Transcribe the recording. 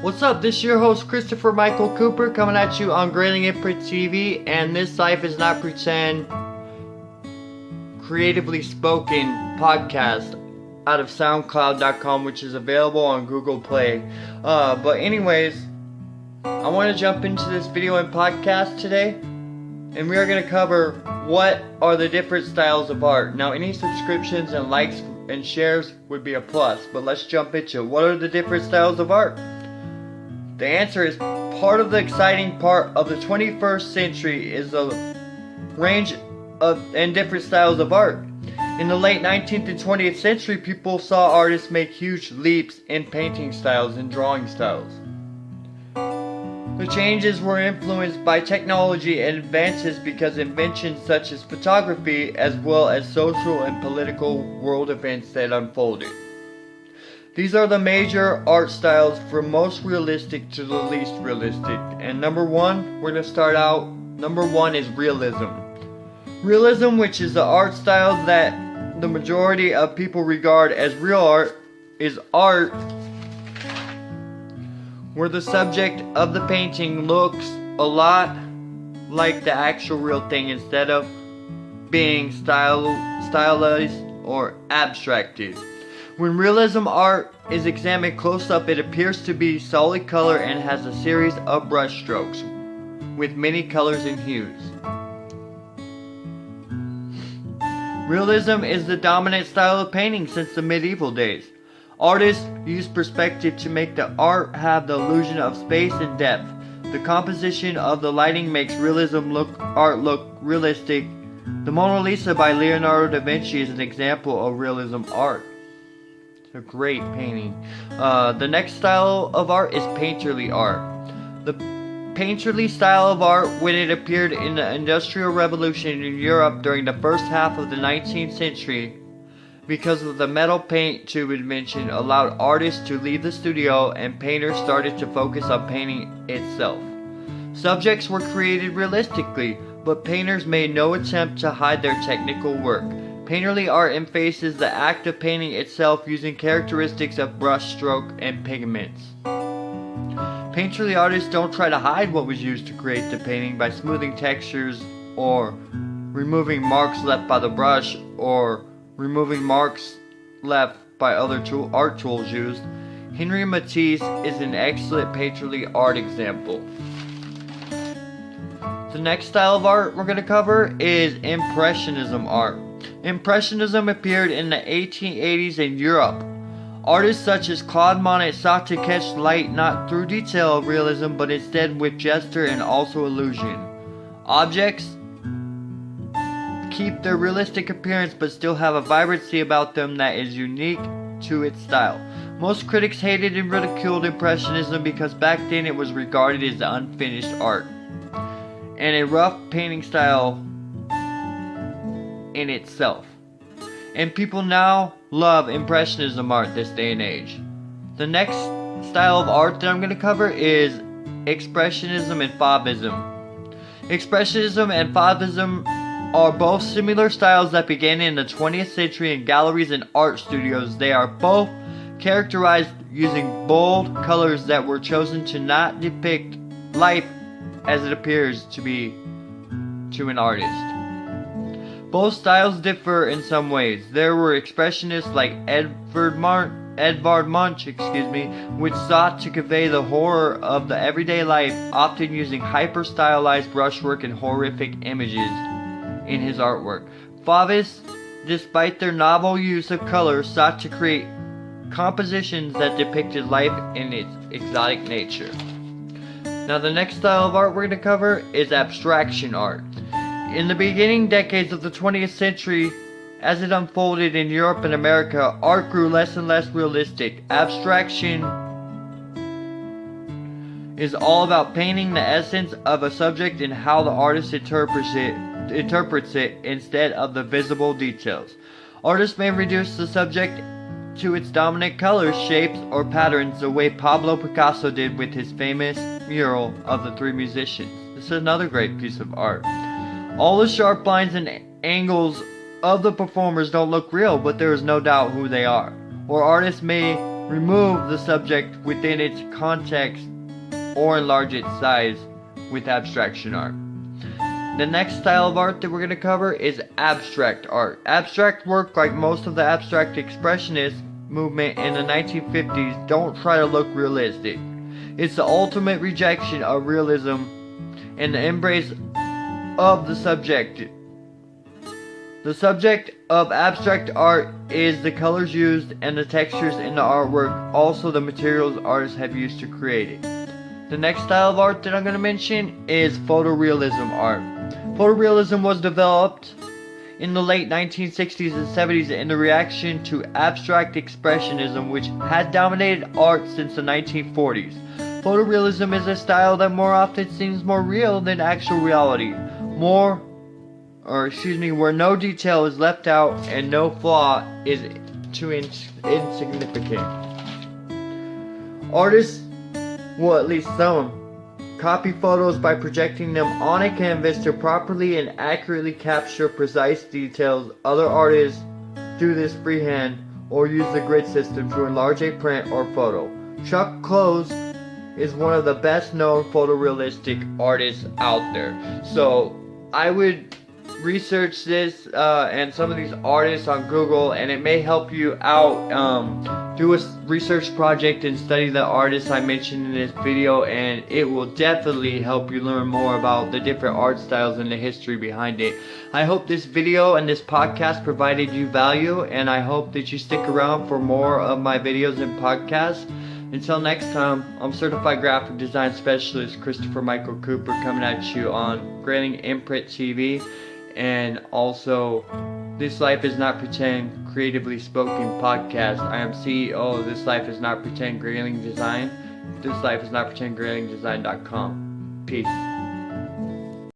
What's up? This is your host Christopher Michael Cooper coming at you on Grailing Input TV, and this Life is Not Pretend creatively spoken podcast out of SoundCloud.com, which is available on Google Play. But anyways, I want to jump into this video and podcast today, and we are going to cover what are the different styles of art. Now, any subscriptions and likes and shares would be a plus, but let's jump into it. What are the different styles of art? The answer is part of the exciting part of the 21st century is the range of and different styles of art. In the late 19th and 20th century, people saw artists make huge leaps in painting styles and drawing styles. The changes were influenced by technology and advances because inventions such as photography, as well as social and political world events that unfolded. These are the major art styles from most realistic to the least realistic. And number one, we're going to start out, number one is realism. Realism, which is the art style that the majority of people regard as real art, is art where the subject of the painting looks a lot like the actual real thing instead of being stylized or abstracted. When realism art is examined close up, it appears to be solid color and has a series of brush strokes with many colors and hues. Realism is the dominant style of painting since the medieval days. Artists use perspective to make the art have the illusion of space and depth. The composition of the lighting makes art look realistic. The Mona Lisa by Leonardo da Vinci is an example of realism art. It's a great painting. The next style of art is painterly art. The painterly style of art, when it appeared in the Industrial Revolution in Europe during the first half of the 19th century, because of the metal paint tube invention, allowed artists to leave the studio and painters started to focus on painting itself. Subjects were created realistically, but painters made no attempt to hide their technical work. Painterly art emphasizes the act of painting itself using characteristics of brush stroke and pigments. Painterly artists don't try to hide what was used to create the painting by smoothing textures or removing marks left by the brush or removing marks left by other art tools used. Henri Matisse is an excellent painterly art example. The next style of art we're going to cover is Impressionism art. Impressionism appeared in the 1880s in Europe. Artists such as Claude Monet sought to catch light not through detail of realism, but instead with gesture and also illusion. Objects keep their realistic appearance but still have a vibrancy about them that is unique to its style. Most critics hated and ridiculed Impressionism because back then it was regarded as unfinished art and a rough painting style in itself. And people now love Impressionism art this day and age. The next style of art that I'm going to cover is Expressionism and Fauvism. Expressionism and Fauvism are both similar styles that began in the 20th century in galleries and art studios. They are both characterized using bold colors that were chosen to not depict life as it appears to be to an artist. Both styles differ in some ways. There were expressionists like Edvard Munch, which sought to convey the horror of the everyday life, often using hyper-stylized brushwork and horrific images in his artwork. Fauvists, despite their novel use of color, sought to create compositions that depicted life in its exotic nature. Now the next style of art we're going to cover is abstraction art. In the beginning decades of the 20th century, as it unfolded in Europe and America, art grew less and less realistic. Abstraction is all about painting the essence of a subject and how the artist interprets it instead of the visible details. Artists may reduce the subject to its dominant colors, shapes, or patterns the way Pablo Picasso did with his famous mural of the Three Musicians. This is another great piece of art. All the sharp lines and angles of the performers don't look real, but there is no doubt who they are. Or artists may remove the subject within its context or enlarge its size with abstraction art. The next style of art that we're going to cover is abstract art. Abstract work, like most of the abstract expressionist movement in the 1950s, don't try to look realistic. It's the ultimate rejection of realism and the embrace of the subject. The subject of abstract art is the colors used and the textures in the artwork, also the materials artists have used to create it. The next style of art that I'm going to mention is photorealism art. Photorealism was developed in the late 1960s and 70s in the reaction to abstract expressionism, which had dominated art since the 1940s. Photorealism is a style that more often seems more real than actual reality. Where no detail is left out and no flaw is too insignificant. Artists, well, at least some, copy photos by projecting them on a canvas to properly and accurately capture precise details. Other artists do this freehand or use the grid system to enlarge a print or photo. Chuck Close is one of the best known photorealistic artists out there. So I would research this and some of these artists on Google, and it may help you out. Do a research project and study the artists I mentioned in this video, and it will definitely help you learn more about the different art styles and the history behind it. I hope this video and this podcast provided you value, and I hope that you stick around for more of my videos and podcasts. Until next time, I'm Certified Graphic Design Specialist Christopher Michael Cooper, coming at you on Grayling Imprint TV, and also This Life Is Not Pretend Creatively Spoken podcast. I am CEO of This Life Is Not Pretend Grayling Design. This Life Is Not Pretend GraylingDesign.com. Peace.